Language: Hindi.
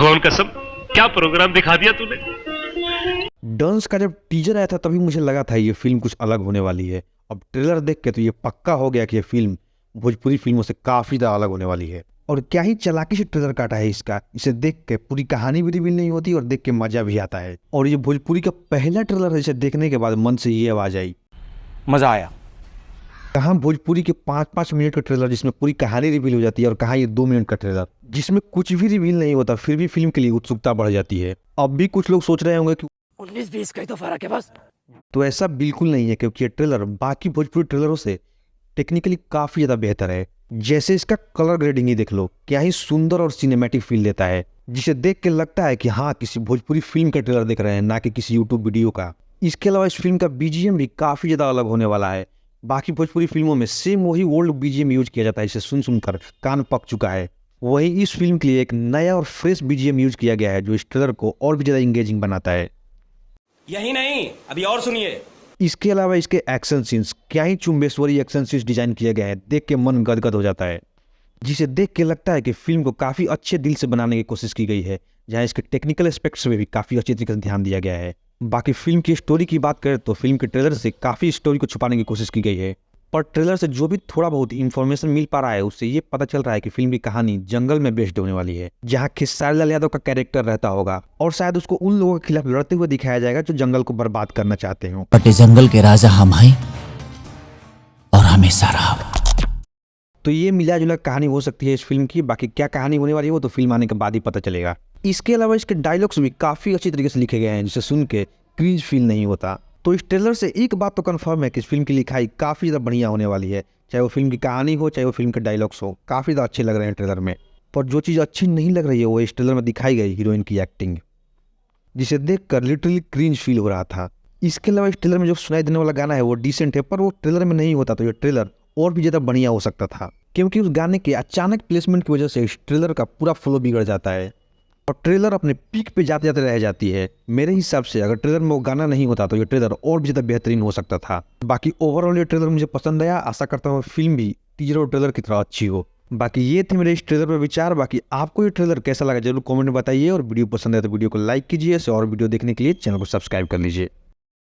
भगवान कसम, क्या प्रोग्राम दिखा दिया तूने। डंस का जब टीजर आया था तभी मुझे लगा था ये फिल्म कुछ अलग होने वाली है। अब ट्रेलर देख के तो ये पक्का हो गया कि ये फिल्म भोजपुरी फिल्मों से काफी ज्यादा अलग होने वाली है। और क्या ही चालाकी से ट्रेलर काटा है इसका। इसे देख के पूरी कहानी भी रिवील नहीं होती और देख के मजा भी आता है। और ये भोजपुरी का पहला ट्रेलर है, इसे देखने के बाद मन से ये आवाज आई, मजा आया। कहाँ भोजपुरी के 5-5 मिनट का ट्रेलर जिसमें पूरी कहानी रिवील हो जाती है, और कहाँ ये 2 मिनट का ट्रेलर जिसमें कुछ भी रिवील नहीं होता, फिर भी फिल्म के लिए उत्सुकता बढ़ जाती है। अब भी कुछ लोग सोच रहे होंगे कि 19-20 का ही तो फर्क है बस। तो ऐसा बिल्कुल नहीं है, क्योंकि ये ट्रेलर बाकी भोजपुरी ट्रेलरों से टेक्निकली काफी ज्यादा बेहतर है। जैसे इसका कलर ग्रेडिंग ही देख लो, क्या ही सुंदर और सिनेमैटिक फील देता है, जिसे देख के लगता है कि हाँ किसी भोजपुरी फिल्म का ट्रेलर देख रहे हैं, ना कि किसी यूट्यूब वीडियो का। इसके अलावा इस फिल्म का बीजीएम भी काफी ज्यादा अलग होने वाला है। बाकी भोजपुरी फिल्मों में सेम वही ओल्ड बीजीएम यूज किया जाता है, इसे सुन सुनकर कान पक चुका है। वही इस फिल्म के लिए एक नया और फ्रेश बीजीएम यूज किया गया है, जो इस ट्रेलर को और भी ज्यादा इंगेजिंग बनाता है। यही नहीं, अभी और सुनिए। इसके अलावा इसके एक्शन सीन्स, क्या ही चुंबेश्वरी एक्शन सीन्स डिजाइन किया गया है, देख के मन गदगद हो जाता है, जिसे देख के लगता है कि फिल्म को काफी अच्छे दिल से बनाने की कोशिश की गई है, जहां इसके टेक्निकल एस्पेक्ट्स में भी काफी अच्छे तरीके से ध्यान दिया गया है। बाकी फिल्म की स्टोरी की बात करें तो फिल्म के ट्रेलर से काफी स्टोरी को छुपाने की कोशिश की गई है, पर ट्रेलर से जो भी थोड़ा बहुत इंफॉर्मेशन मिल पा रहा है उससे ये पता चल रहा है कि फिल्म की कहानी जंगल में बेस्ड होने वाली है, जहां खेसारी लाल यादव का कैरेक्टर रहता होगा, और शायद उसको उन लोगों के खिलाफ लड़ते हुए दिखाया जाएगा जो जंगल को बर्बाद करना चाहते हो। बट इस जंगल के राजा हम हैं और हमेशा रहा। तो ये मिला जुला कहानी हो सकती है इस फिल्म की। बाकी क्या कहानी होने वाली है वो तो फिल्म आने के बाद ही पता चलेगा। इसके अलावा इसके डायलॉग्स भी काफी अच्छी तरीके से लिखे गए हैं, जिसे सुन के क्रीज फील नहीं होता। तो इस ट्रेलर से एक बात तो कंफर्म है कि इस फिल्म की लिखाई काफी ज्यादा बढ़िया होने वाली है, चाहे वो फिल्म की कहानी हो चाहे वो फिल्म के डायलॉग्स हो, काफी ज्यादा अच्छे लग रहे हैं ट्रेलर में। पर जो चीज़ अच्छी नहीं लग रही है वो इस ट्रेलर में दिखाई गई हीरोइन की एक्टिंग, जिसे देखकर लिटरली क्रिंज फील हो रहा था। इसके अलावा इस ट्रेलर में जो सुनाई देने वाला गाना है वो डिसेंट है, पर वो ट्रेलर में नहीं होता तो ये ट्रेलर और भी ज़्यादा बढ़िया हो सकता था, क्योंकि उस गाने के अचानक प्लेसमेंट की वजह से इस ट्रेलर का पूरा फ्लो बिगड़ जाता है और ट्रेलर अपने पीक पे जाते जाते रह जाती है। मेरे हिसाब से अगर ट्रेलर में वो गाना नहीं होता तो ये ट्रेलर और भी ज़्यादा बेहतरीन हो सकता था। बाकी ओवरऑल ये ट्रेलर मुझे पसंद आया। आशा करता हूँ फिल्म भी टीजर और ट्रेलर की तरह अच्छी हो। बाकी ये थे मेरे इस ट्रेलर पर विचार। बाकी आपको ये ट्रेलर कैसा लगा जरूर कमेंट में बताइए, और वीडियो पसंद है तो वीडियो को लाइक कीजिए। और वीडियो देखने के लिए चैनल को सब्सक्राइब कर लीजिए।